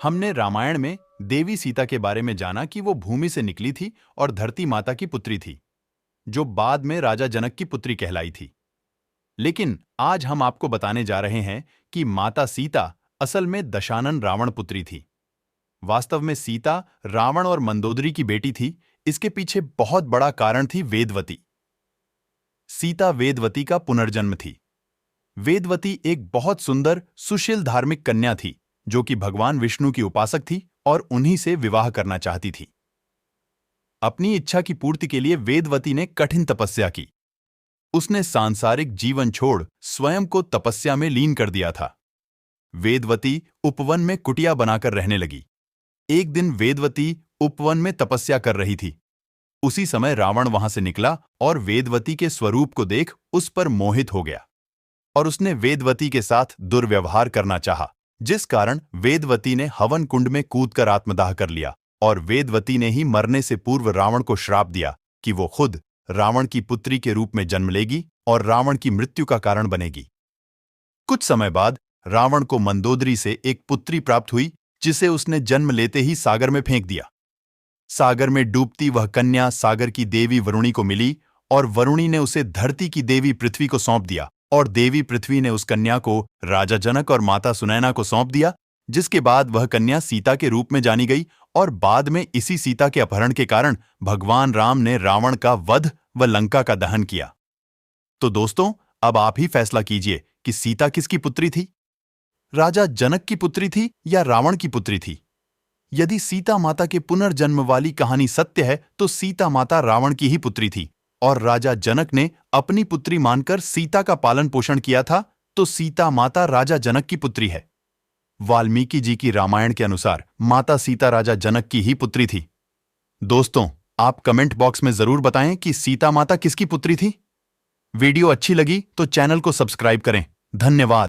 हमने रामायण में देवी सीता के बारे में जाना कि वो भूमि से निकली थी और धरती माता की पुत्री थी, जो बाद में राजा जनक की पुत्री कहलाई थी। लेकिन आज हम आपको बताने जा रहे हैं कि माता सीता असल में दशानन रावण पुत्री थी। वास्तव में सीता रावण और मंदोदरी की बेटी थी। इसके पीछे बहुत बड़ा कारण थी वेदवती। सीता वेदवती का पुनर्जन्म थी। वेदवती एक बहुत सुंदर सुशील धार्मिक कन्या थी, जो कि भगवान विष्णु की उपासक थी और उन्हीं से विवाह करना चाहती थी। अपनी इच्छा की पूर्ति के लिए वेदवती ने कठिन तपस्या की। उसने सांसारिक जीवन छोड़ स्वयं को तपस्या में लीन कर दिया था। वेदवती उपवन में कुटिया बनाकर रहने लगी। एक दिन वेदवती उपवन में तपस्या कर रही थी। उसी समय रावण वहां से निकला और वेदवती के स्वरूप को देख उस पर मोहित हो गया और उसने वेदवती के साथ दुर्व्यवहार करना चाहा, जिस कारण वेदवती ने हवन कुंड में कूदकर आत्मदाह कर लिया और वेदवती ने ही मरने से पूर्व रावण को श्राप दिया कि वो खुद रावण की पुत्री के रूप में जन्म लेगी और रावण की मृत्यु का कारण बनेगी। कुछ समय बाद रावण को मंदोदरी से एक पुत्री प्राप्त हुई, जिसे उसने जन्म लेते ही सागर में फेंक दिया। सागर में डूबती वह कन्या सागर की देवी वरुणी को मिली और वरुणी ने उसे धरती की देवी पृथ्वी को सौंप दिया और देवी पृथ्वी ने उस कन्या को राजा जनक और माता सुनैना को सौंप दिया, जिसके बाद वह कन्या सीता के रूप में जानी गई और बाद में इसी सीता के अपहरण के कारण भगवान राम ने रावण का वध व लंका का दहन किया। तो दोस्तों, अब आप ही फैसला कीजिए कि सीता किसकी पुत्री थी, राजा जनक की पुत्री थी या रावण की पुत्री थी। यदि सीता माता के पुनर्जन्म वाली कहानी सत्य है तो सीता माता रावण की ही पुत्री थी और राजा जनक ने अपनी पुत्री मानकर सीता का पालन पोषण किया था, तो सीता माता राजा जनक की पुत्री है। वाल्मीकि जी की रामायण के अनुसार माता सीता राजा जनक की ही पुत्री थी। दोस्तों, आप कमेंट बॉक्स में जरूर बताएं कि सीता माता किसकी पुत्री थी। वीडियो अच्छी लगी तो चैनल को सब्सक्राइब करें। धन्यवाद।